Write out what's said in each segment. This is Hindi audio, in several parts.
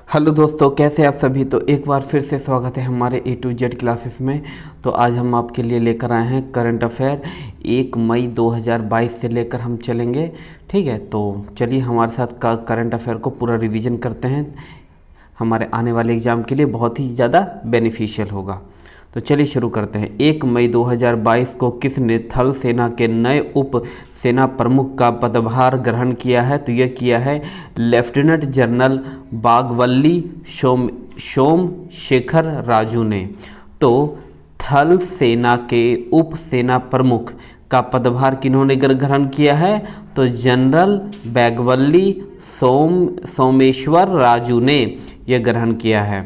हेलो दोस्तों, कैसे आप सभी। तो एक बार फिर से स्वागत है हमारे A to Z क्लासेस में। तो आज हम आपके लिए लेकर आए हैं करंट अफेयर 1 मई 2022 से लेकर हम चलेंगे। ठीक है, तो चलिए हमारे साथ करंट अफेयर को पूरा रिवीजन करते हैं। हमारे आने वाले एग्ज़ाम के लिए बहुत ही ज़्यादा बेनिफिशियल होगा। तो चलिए शुरू करते हैं। 1 मई 2022 को किसने थल सेना के नए उप सेना प्रमुख का पदभार ग्रहण किया है? तो यह किया है लेफ्टिनेंट जनरल बागवल्ली सोमशेखर राजू ने। तो थल सेना के उप सेना प्रमुख का पदभार किन्होंने ग्रहण किया है? तो जनरल बागवल्ली सोमेश्वर राजू ने यह ग्रहण किया है।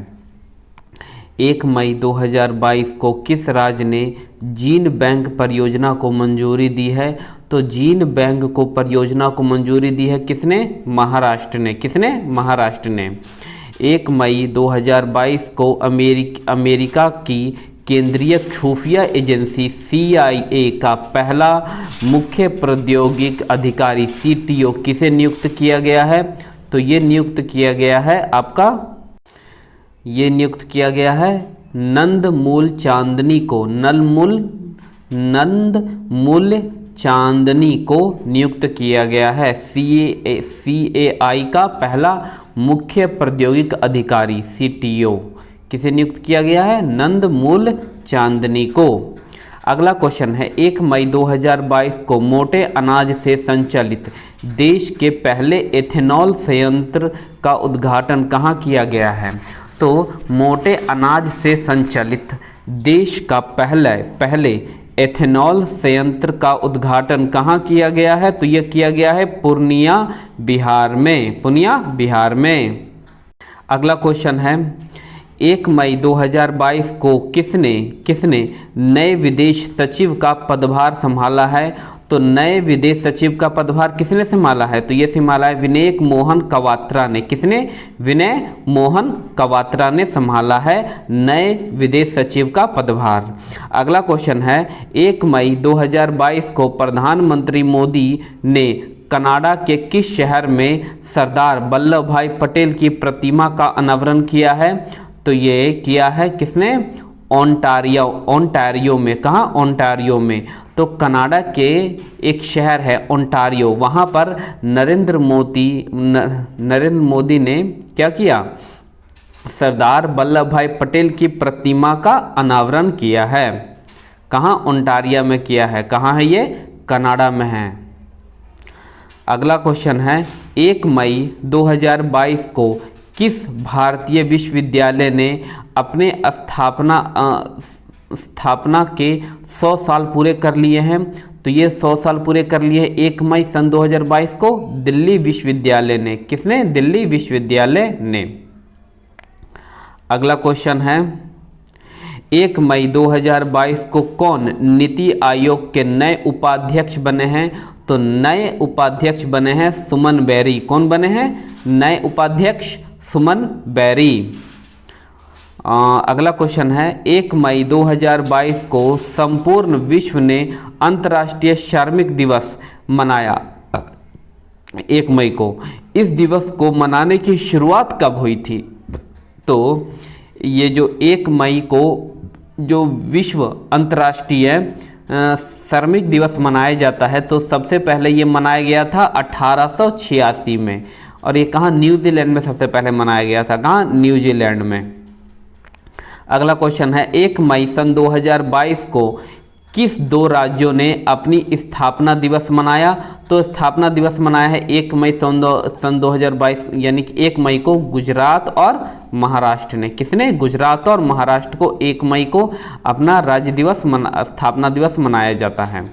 1 मई 2022 को किस राज्य ने जीन बैंक परियोजना को मंजूरी दी है? तो जीन बैंक को परियोजना को मंजूरी दी है किसने? महाराष्ट्र ने। किसने? महाराष्ट्र ने। 1 मई 2022 को अमेरिका की केंद्रीय खुफिया एजेंसी CIA का पहला मुख्य प्रौद्योगिक अधिकारी CTO किसे नियुक्त किया गया है? तो ये नियुक्त किया गया है नंदमूल चांदनी को। नंदमूल चांदनी को नियुक्त किया गया है। CAI का पहला मुख्य प्रौद्योगिक अधिकारी CTO किसे नियुक्त किया गया है? नंदमूल चांदनी को। अगला क्वेश्चन है, 1 मई 2022 को मोटे अनाज से संचालित देश के पहले एथेनॉल संयंत्र का उद्घाटन कहाँ किया गया है? तो मोटे अनाज से संचालित देश का पहले एथेनॉल संयंत्र का उद्घाटन कहाँ किया गया है? तो यह किया गया है पूर्णिया बिहार में। अगला क्वेश्चन है, 1 मई 2022 को किसने नए विदेश सचिव का पदभार संभाला है? तो नए विदेश सचिव का पदभार किसने संभाला है? तो ये संभाला है विनय मोहन क्वात्रा ने। किसने? विनय मोहन क्वात्रा ने संभाला है नए विदेश सचिव का पदभार। अगला क्वेश्चन है, 1 मई 2022 को प्रधानमंत्री मोदी ने कनाडा के किस शहर में सरदार वल्लभ भाई पटेल की प्रतिमा का अनावरण किया है? तो ये किया है किसने? ओंटारियो में। कहाँ? ओंटारियो में। तो कनाडा के एक शहर है ओंटारियो, वहाँ पर नरेंद्र मोदी ने क्या किया? सरदार वल्लभ भाई पटेल की प्रतिमा का अनावरण किया है। कहाँ? ओंटारियो में किया है। कहाँ है ये? कनाडा में है। अगला क्वेश्चन है, 1 मई 2022 को किस भारतीय विश्वविद्यालय ने अपने स्थापना के 100 साल पूरे कर लिए हैं? तो ये 100 साल पूरे कर लिए 1 मई सन 2022 को दिल्ली विश्वविद्यालय ने। किसने? दिल्ली विश्वविद्यालय ने। अगला क्वेश्चन है, 1 मई 2022 को कौन नीति आयोग के नए उपाध्यक्ष बने हैं? तो नए उपाध्यक्ष बने हैं सुमन बेरी। कौन बने हैं नए उपाध्यक्ष? सुमन बेरी। अगला क्वेश्चन है, 1 मई 2022 को संपूर्ण विश्व ने अंतर्राष्ट्रीय श्रमिक दिवस मनाया। 1 मई को इस दिवस को मनाने की शुरुआत कब हुई थी? तो ये जो 1 मई को जो विश्व अंतर्राष्ट्रीय श्रमिक दिवस मनाया जाता है, तो सबसे पहले ये मनाया गया था 1886 में। और ये कहाँ? न्यूजीलैंड में सबसे पहले मनाया गया था। कहाँ? न्यूजीलैंड में। अगला क्वेश्चन है, 1 मई सन 2022 को किस 2 राज्यों ने अपनी स्थापना दिवस मनाया? तो स्थापना दिवस मनाया है 1 मई सन 2022, यानी कि 1 मई को गुजरात और महाराष्ट्र ने। किसने? गुजरात और महाराष्ट्र को 1 मई को अपना राज्य दिवस स्थापना दिवस मनाया जाता है।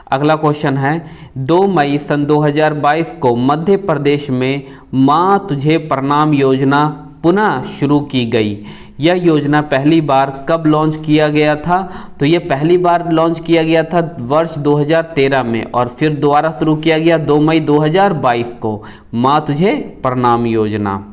अगला क्वेश्चन है, 2 मई सन 2022 को मध्य प्रदेश में माँ तुझे प्रणाम योजना पुनः शुरू की गई। यह योजना पहली बार कब लॉन्च किया गया था? तो यह पहली बार लॉन्च किया गया था वर्ष 2013 में, और फिर दोबारा शुरू किया गया 2 मई 2022 को माँ तुझे प्रणाम योजना।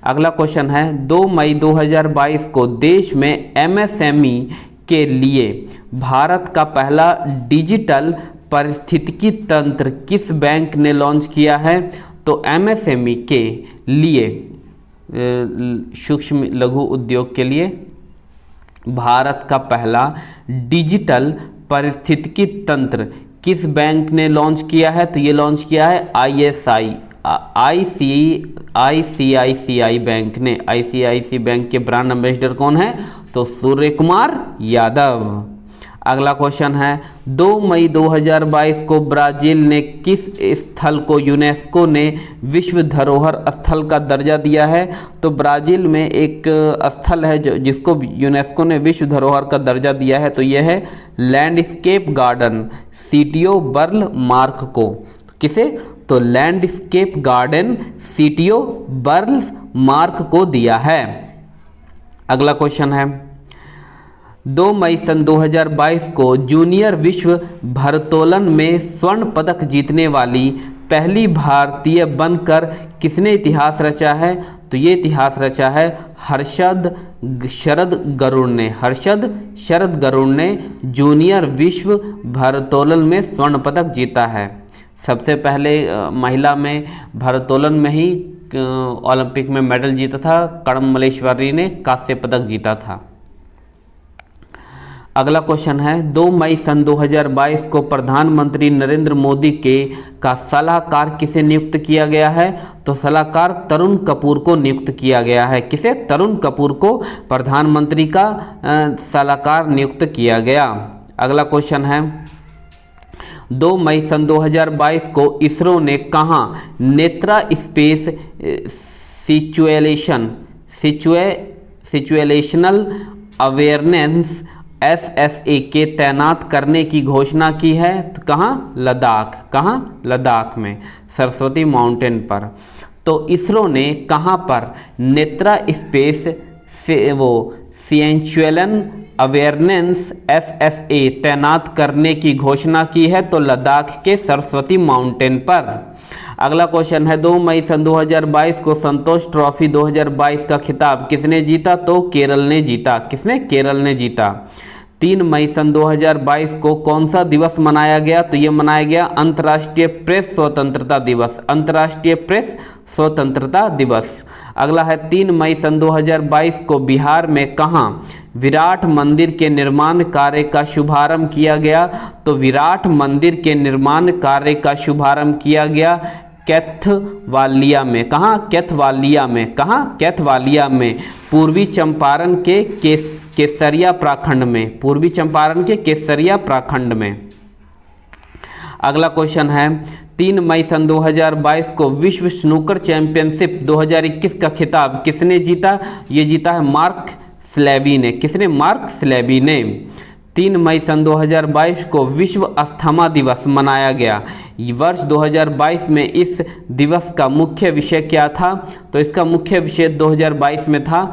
अगला क्वेश्चन है, 2 मई 2022 को देश में MSME के लिए भारत का पहला डिजिटल पारिस्थितिकी तंत्र किस बैंक ने लॉन्च किया है? तो MSME के लिए सूक्ष्म लघु उद्योग के लिए। भारत का पहला डिजिटल पारिस्थितिकी तंत्र किस बैंक ने लॉन्च किया है? तो ये लॉन्च किया है आईसीआईसीआई बैंक ने। आईसीआईसीआई बैंक के ब्रांड एम्बेसडर कौन है? तो सूर्य कुमार यादव। अगला क्वेश्चन है 2 मई 2022 को ब्राजील ने किस स्थल को यूनेस्को ने विश्व धरोहर स्थल का दर्जा दिया है? तो ब्राजील में एक स्थल है जिसको यूनेस्को ने विश्व धरोहर का दर्जा दिया है, तो यह है लैंडस्केप गार्डन सिटियो बर्ल मार्क को। किसे? तो लैंडस्केप गार्डन सिटियो बर्ल मार्क को दिया है। अगला क्वेश्चन है 2 मई सन 2022 को जूनियर विश्व भारोत्तोलन में स्वर्ण पदक जीतने वाली पहली भारतीय बनकर किसने इतिहास रचा है? तो ये इतिहास रचा है हर्षद शरद गरुड़ ने जूनियर विश्व भारोत्तोलन में स्वर्ण पदक जीता है। सबसे पहले महिला में भारोत्तोलन में ही ओलंपिक में मेडल जीता था, कड़म मल्लेश्वरी ने कांस्य पदक जीता था। अगला क्वेश्चन है 2 मई सन 2022 को प्रधानमंत्री नरेंद्र मोदी का सलाहकार किसे नियुक्त किया गया है? तो सलाहकार तरुण कपूर को नियुक्त किया गया है। किसे? तरुण कपूर को प्रधानमंत्री का सलाहकार नियुक्त किया गया। अगला क्वेश्चन है 2 मई सन 2022 को इसरो ने कहाँ Netra space situational awareness SSA के तैनात करने की घोषणा की है? तो कहाँ? लद्दाख में सरस्वती माउंटेन पर। तो इसरो ने कहाँ पर नेत्रा स्पेस से सिचुएशनल अवेयरनेस SSA तैनात करने की घोषणा की है? तो लद्दाख के सरस्वती माउंटेन पर। अगला क्वेश्चन है 2 मई सन 2022 को संतोष ट्रॉफी 2022 का खिताब किसने जीता? तो केरल ने जीता। किसने? केरल ने जीता। 3 मई सन 2022 को कौन सा दिवस मनाया गया? तो ये मनाया गया अंतर्राष्ट्रीय प्रेस स्वतंत्रता दिवस। अंतर्राष्ट्रीय प्रेस स्वतंत्रता दिवस। अगला है 3 मई सन 2022 को बिहार में कहाँ विराट मंदिर के निर्माण कार्य का शुभारंभ किया गया? तो विराट मंदिर के निर्माण कार्य का शुभारंभ किया गया कैथवालिया में। कहाँ? कैथवालिया में पूर्वी चंपारण के केसरिया प्रखंड में। पूर्वी चंपारण के केसरिया प्रखंड में। अगला क्वेश्चन है 3 मई सन 2022 को विश्व स्नूकर चैंपियनशिप 2021 का खिताब किसने जीता? ये जीता है मार्क स्लेबी ने। किसने? मार्क स्लेबी ने। 3 मई सन 2022 को विश्व अस्थमा दिवस मनाया गया। वर्ष 2022 में इस दिवस का मुख्य विषय क्या था? तो इसका मुख्य विषय 2022 में था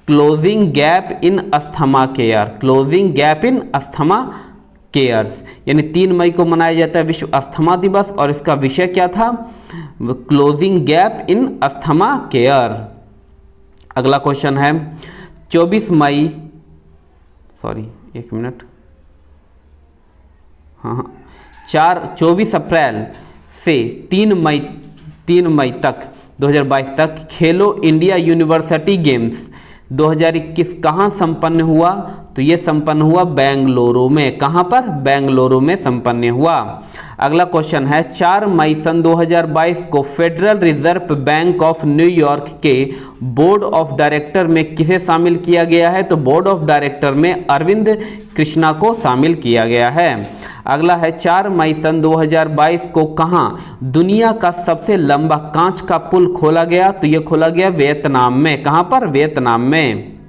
closing gap in asthma cares. यानी 3 मई को मनाया जाता है विश्व अस्थमा दिवस और इसका विषय क्या था? Closing gap in asthma care. अगला क्वेश्चन है 24 अप्रैल से 3 मई तक 2022 तक खेलो इंडिया यूनिवर्सिटी गेम्स 2021 कहाँ संपन्न हुआ? तो ये संपन्न हुआ बेंगलुरु में। कहाँ पर? बेंगलुरु में संपन्न हुआ। अगला क्वेश्चन है 4 मई सन 2022 को federal reserve bank of New York के बोर्ड ऑफ डायरेक्टर में किसे शामिल किया गया है? तो बोर्ड ऑफ डायरेक्टर में अरविंद कृष्णा को शामिल किया गया है। अगला है 4 मई सन 2022 को कहाँ दुनिया का सबसे लंबा कांच का पुल खोला गया? तो यह खोला गया वियतनाम में। कहाँ पर? वियतनाम में।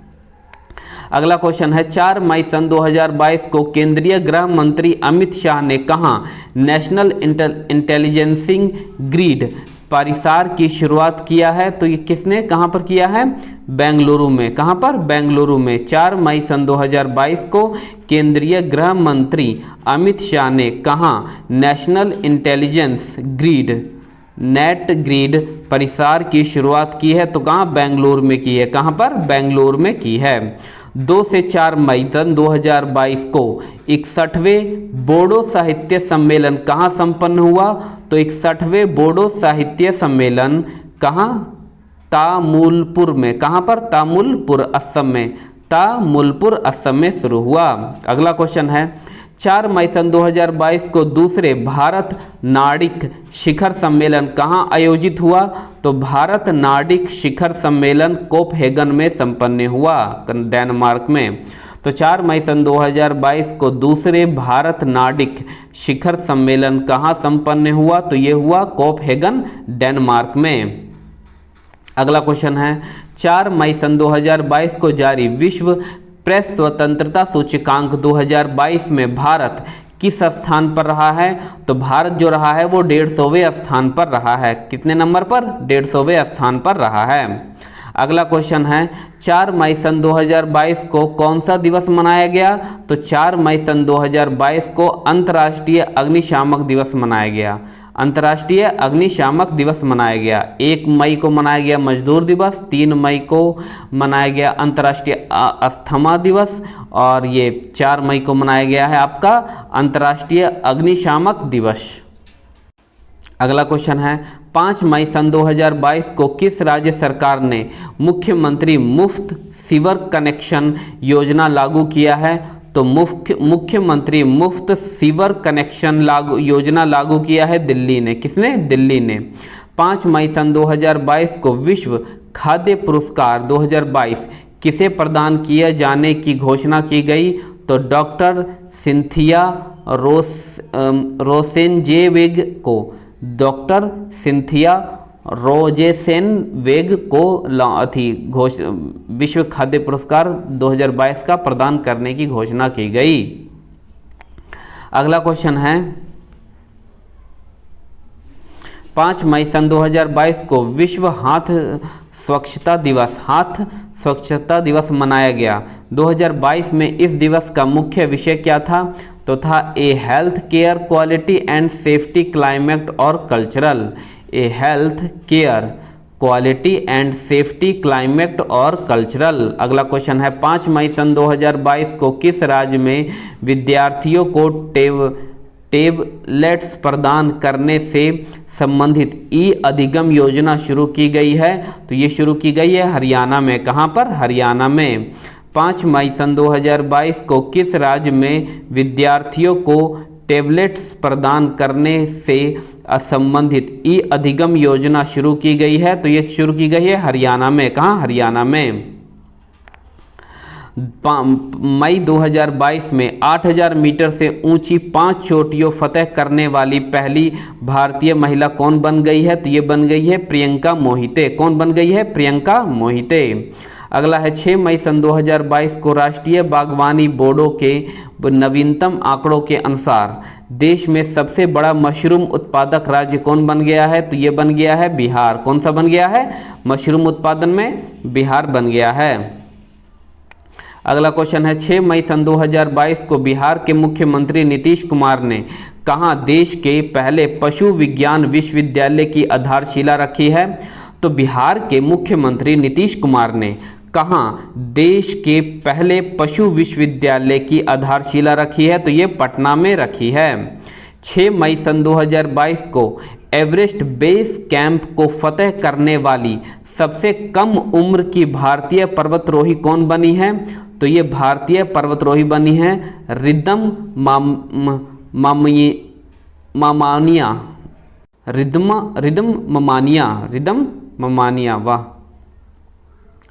अगला क्वेश्चन है 4 मई सन 2022 को केंद्रीय गृह मंत्री अमित शाह ने कहाँ नेशनल इंटेलिजेंसिंग ग्रिड परिसार की शुरुआत किया है? तो ये किसने कहाँ पर किया है? बेंगलुरु में। कहाँ पर? बेंगलुरु में। 4 मई सन 2022 को केंद्रीय गृह मंत्री अमित शाह ने कहाँ national intelligence grid net grid परिसार की शुरुआत की है? तो कहाँ? बेंगलुरु में की है। कहाँ पर? बेंगलुरु में की है। 2 से 4 मई सन 2022 को 61वें बोडो साहित्य सम्मेलन कहाँ संपन्न हुआ? तो 61वें बोडो साहित्य सम्मेलन कहाँ तामुलपुर में। कहाँ पर? तामुलपुर, असम में। तामुलपुर, असम में शुरू हुआ। अगला क्वेश्चन है 4 मई सन 2022 को दूसरे भारत नार्डिक शिखर सम्मेलन कहाँ आयोजित हुआ? तो भारत नार्डिक शिखर सम्मेलन कोपहेगन में संपन्न हुआ, डेनमार्क में। तो 4 मई सन 2022 को दूसरे भारत नार्डिक शिखर सम्मेलन कहाँ संपन्न हुआ? तो ये हुआ कोपहेगन, डेनमार्क में। अगला क्वेश्चन है 4 मई सन 2022 को जारी विश्व प्रेस स्वतंत्रता सूचकांक 2022 में भारत किस स्थान पर रहा है? तो भारत जो रहा है वो 150वें स्थान पर रहा है। कितने नंबर पर? 150वें स्थान पर रहा है। अगला क्वेश्चन है 4 मई सन 2022 को कौन सा दिवस मनाया गया? तो 4 मई सन 2022 को अंतर्राष्ट्रीय अग्निशामक दिवस मनाया गया। अंतर्राष्ट्रीय अग्निशामक दिवस मनाया गया। 1 मई को मनाया गया मजदूर दिवस, 3 मई को मनाया गया अंतर्राष्ट्रीय अस्थमा दिवस, और ये 4 मई को मनाया गया है आपका अंतर्राष्ट्रीय अग्निशामक दिवस। अगला क्वेश्चन है 5 मई सन 2022 को किस राज्य सरकार ने मुख्यमंत्री मुफ्त सीवर कनेक्शन योजना लागू किया है? तो मुख्यमंत्री मुफ्त सीवर कनेक्शन योजना लागू किया है दिल्ली ने। किसने? दिल्ली ने। 5 मई सन 2022 को विश्व खाद्य पुरस्कार 2022 किसे प्रदान किए जाने की घोषणा की गई? तो डॉक्टर सिंथिया रोसेनजेवेग को, डॉक्टर सिंथिया रोजेसेनवेग को विश्व खाद्य पुरस्कार 2022 का प्रदान करने की घोषणा की गई। अगला क्वेश्चन है 5 मई सन 2022 को विश्व हाथ स्वच्छता दिवस मनाया गया। 2022 में इस दिवस का मुख्य विषय क्या था? तो था a health care quality and safety climate और cultural. A health care quality and safety climate और कल्चरल। अगला क्वेश्चन है 5 मई सन 2022 को किस राज्य में विद्यार्थियों को टेबलेट्स प्रदान करने से संबंधित ई अधिगम योजना शुरू की गई है? तो ये शुरू की गई है हरियाणा में। कहाँ पर? हरियाणा में। 5 मई सन 2022 को किस राज्य में विद्यार्थियों को टेबलेट्स प्रदान करने से संबंधित ई अधिगम योजना शुरू की गई है? तो ये शुरू की गई है हरियाणा में। कहाँ? हरियाणा में। मई 2022 में 8000 मीटर से ऊंची 5 चोटियों फतह करने वाली पहली भारतीय महिला कौन बन गई है? तो ये बन गई है प्रियंका मोहिते। कौन बन गई है? प्रियंका मोहिते। अगला है 6 मई सन 2022 को राष्ट्रीय बागवानी बोर्डों के नवीनतम आंकड़ों के अनुसार देश में सबसे बड़ा मशरूम उत्पादक राज्य कौन बन गया है? तो ये बन गया है बिहार। कौन सा बन गया है? मशरूम उत्पादन में बिहार बन गया है। अगला क्वेश्चन है 6 मई सन 2022 को बिहार के मुख्यमंत्री नीतीश कुमार ने कहाँ देश के पहले पशु विज्ञान विश्वविद्यालय की आधारशिला रखी है? तो बिहार के मुख्यमंत्री नीतीश कुमार ने कहाँ देश के पहले पशु विश्वविद्यालय की आधारशिला रखी है? तो ये पटना में रखी है। 6 मई सन 2022 को एवरेस्ट बेस कैंप को फतह करने वाली सबसे कम उम्र की भारतीय पर्वतारोही कौन बनी है? तो ये भारतीय पर्वतारोही बनी है रिद्दम ममानिया। वाह।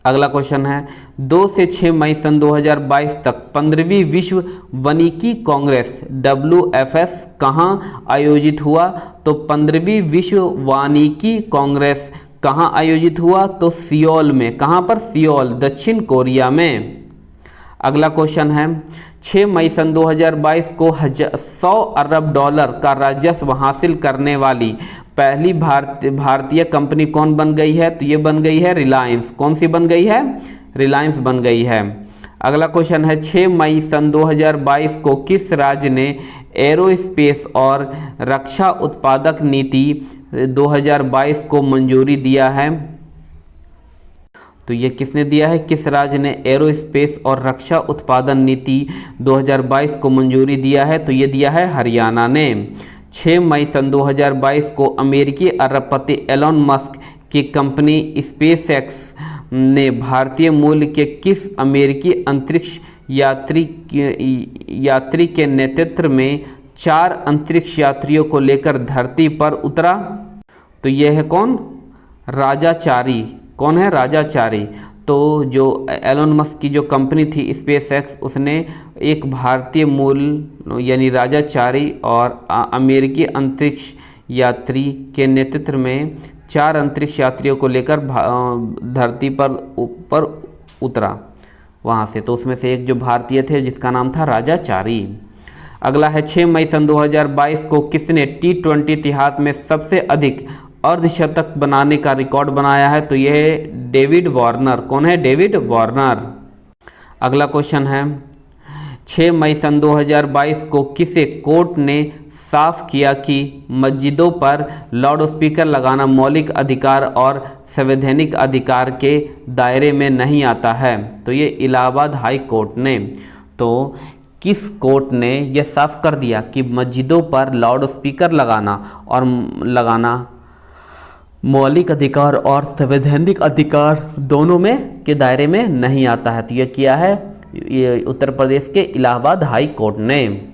अगला क्वेश्चन है 2 से 6 मई सन 2022 तक 15वीं विश्व वानिकी कांग्रेस WFS कहाँ आयोजित हुआ? तो 15वीं विश्व वानिकी कांग्रेस कहाँ आयोजित हुआ? तो सियोल में। कहाँ पर? सियोल, दक्षिण कोरिया में। अगला क्वेश्चन है 6 मई सन 2022 को $100 अरब का राजस्व हासिल करने वाली पहली भारतीय कंपनी कौन बन गई है? तो ये बन गई है रिलायंस। कौन सी बन गई है? रिलायंस बन गई है। अगला क्वेश्चन है 6 मई सन 2022 को किस राज्य ने एरोस्पेस और रक्षा उत्पादक नीति 2022 को मंजूरी दिया है? तो ये किसने दिया है? किस राज्य ने एरोस्पेस और रक्षा उत्पादन नीति 2022 को मंजूरी दिया है? तो ये दिया है हरियाणा ने। 6 मई सन 2022 को अमेरिकी अरबपति एलोन मस्क कि कंपनी स्पेसएक्स ने भारतीय मूल के किस अमेरिकी अंतरिक्ष यात्री के नेतृत्व में 4 अंतरिक्ष यात्रियों को लेकर धरती पर उतरा? तो यह है कौन? राजाचारी। कौन है? राजाचारी। तो जो एलोन मस्क की जो कंपनी थी स्पेसएक्स, उसने एक भारतीय मूल यानी राजाचारी और अमेरिकी अंतरिक्ष यात्री के नेतृत्व में 4 अंतरिक्ष यात्रियों को लेकर धरती पर ऊपर उतरा वहाँ से। तो उसमें से एक जो भारतीय थे जिसका नाम था राजाचारी। अगला है 6 मई सन 2022 को किसने T20 इतिहास में सबसे अधिक अर्धशतक बनाने का रिकॉर्ड बनाया है? तो यह है डेविड वार्नर। कौन है? David Warner. अगला क्वेश्चन है 6 मई सन 2022 को किसे कोर्ट ने साफ किया कि मस्जिदों पर लाउडस्पीकर लगाना मौलिक अधिकार और संवैधानिक अधिकार के दायरे में नहीं आता है? तो ये इलाहाबाद हाई कोर्ट ने। तो किस कोर्ट ने यह साफ कर दिया कि मस्जिदों पर लाउडस्पीकर लगाना मौलिक अधिकार और संवैधानिक अधिकार दोनों में के दायरे में नहीं आता है? तो यह किया है ये उत्तर प्रदेश के इलाहाबाद हाई कोर्ट ने।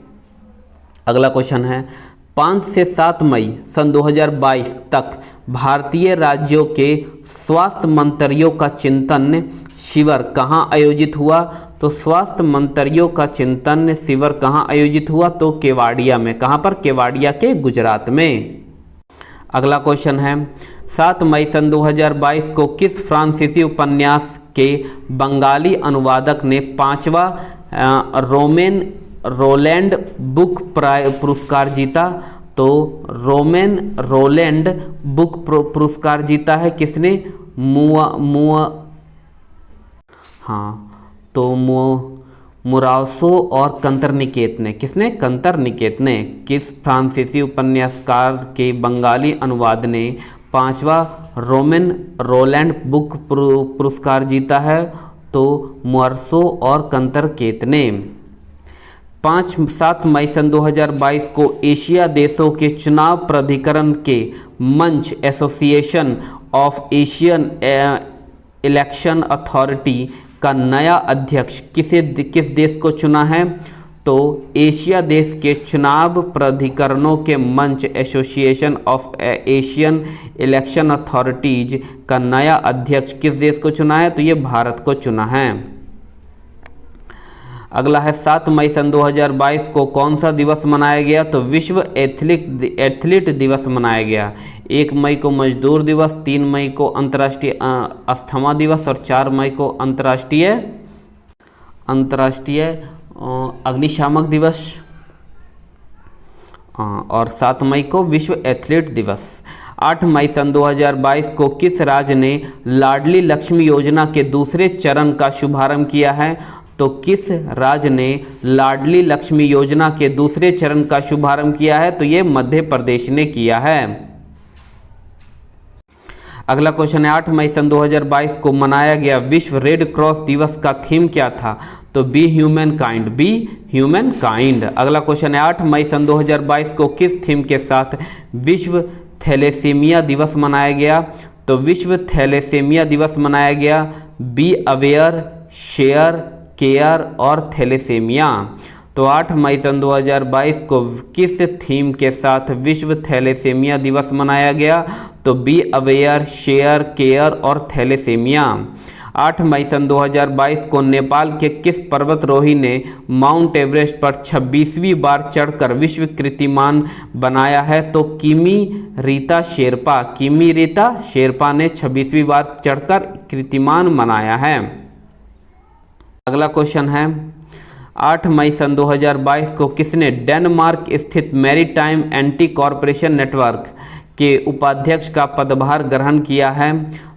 अगला क्वेश्चन है 5 से 7 मई सन 2022 तक भारतीय राज्यों के स्वास्थ्य मंत्रियों का चिंतन शिविर कहाँ आयोजित हुआ? तो स्वास्थ्य मंत्रियों का चिंतन शिविर कहाँ आयोजित हुआ? तो केवाड़िया में। कहाँ पर? केवाड़िया के गुजरात में। अगला क्वेश्चन है 7 मई सन 2022 को किस फ्रांसीसी उपन्यास के बंगाली अनुवादक ने 5वां रोलैंड बुक पुरस्कार जीता? तो रोलैंड बुक पुरस्कार जीता है किसने? मुरासो और कंतरनिकेत ने। किसने? कंतरनिकेत ने। किस फ्रांसीसी उपन्यासकार के बंगाली अनुवाद ने 5वां रोलैंड बुक पुरस्कार जीता है? तो मुरासो और कंतरनिकेत ने। 7 मई सन 2022 को एशिया देशों के चुनाव प्राधिकरण के मंच association of Asian election authority का नया अध्यक्ष किस देश को चुना है? तो एशिया देश के चुनाव प्राधिकरणों के मंच association of Asian election authorities का नया अध्यक्ष किस देश को चुना है? तो ये भारत को चुना है। अगला है 7 मई सन 2022 को कौन सा दिवस मनाया गया? तो विश्व एथलीट दिवस मनाया गया। 1 मई को मजदूर दिवस, 3 मई को अंतर्राष्ट्रीय अस्थमा दिवस और 4 मई को अंतर्राष्ट्रीय अग्निशामक दिवस और 7 मई को विश्व एथलीट दिवस। 8 मई सन 2022 को किस राज्य ने लाडली लक्ष्मी योजना के दूसरे चरण का शुभारंभ किया है? तो किस राज्य ने लाडली लक्ष्मी योजना के दूसरे चरण का शुभारंभ किया है? तो ये मध्य प्रदेश ने किया है। अगला क्वेश्चन है 8 मई सन 2022 को मनाया गया विश्व रेड क्रॉस दिवस का थीम क्या था? तो be human kind. Be human kind. अगला क्वेश्चन है 8 मई सन 2022 को किस थीम के साथ विश्व थैलेसीमिया दिवस मनाया गया? तो विश्व थैलेसीमिया दिवस मनाया गया बी अवेयर, शेयर, केयर और थैलेसीमिया। तो 8 मई सन 2022 को किस थीम के साथ विश्व थैलेसीमिया दिवस मनाया गया? तो बी अवेयर, शेयर, केयर और थैलेसीमिया। 8 मई सन 2022 को नेपाल के किस पर्वतारोही ने माउंट एवरेस्ट पर 26वीं बार चढ़कर विश्व कीर्तिमान बनाया है? तो किमी रीता शेरपा। किमी रीता शेरपा ने 26वीं बार चढ़कर कीर्तिमान बनाया है। अगला क्वेश्चन है 8 मई सन 2022 को किसने डेनमार्क स्थित मैरीटाइम एंटी कॉरपोरेशन नेटवर्क के उपाध्यक्ष का पदभार ग्रहण किया है?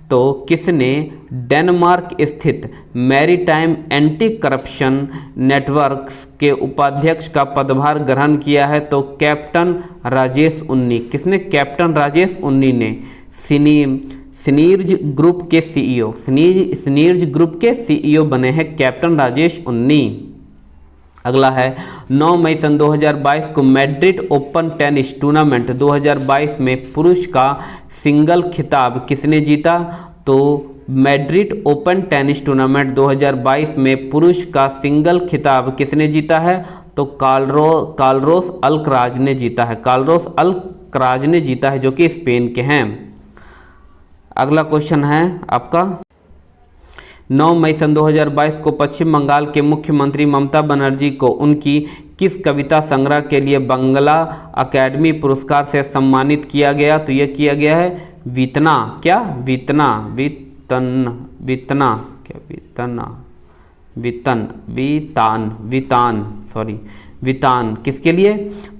तो किसने डेनमार्क स्थित मैरीटाइम एंटी करप्शन नेटवर्क के उपाध्यक्ष का पदभार ग्रहण किया है? तो कैप्टन राजेश उन्नी। किसने? कैप्टन राजेश उन्नी ने। सिनीर्ज ग्रुप के सीईओ बने हैं कैप्टन राजेश उन्नी। अगला है 9 मई सन 2022 को मैड्रिड ओपन टेनिस टूर्नामेंट 2022 में पुरुष का सिंगल खिताब किसने जीता? तो मैड्रिड ओपन टेनिस टूर्नामेंट 2022 में पुरुष का सिंगल खिताब किसने जीता है? तो कार्लोस अल्कराज ने जीता है। कार्लोस अल्कराज ने जीता है, जो कि स्पेन के हैं। अगला क्वेश्चन है आपका 9 मई सन 2022 को पश्चिम बंगाल के मुख्यमंत्री ममता बनर्जी को उनकी किस कविता संग्रह के लिए बंगला अकेडमी पुरस्कार से सम्मानित किया गया? तो यह किया गया है वितना, क्या वितना, वितना क्या वितना वितान किसके लिए?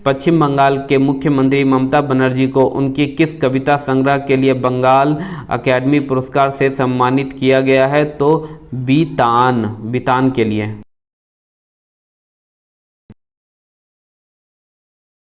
पश्चिम बंगाल के मुख्यमंत्री ममता बनर्जी को उनकी किस कविता संग्रह के लिए बंगाल अकेडमी पुरस्कार से सम्मानित किया गया है? तो वितान के लिए।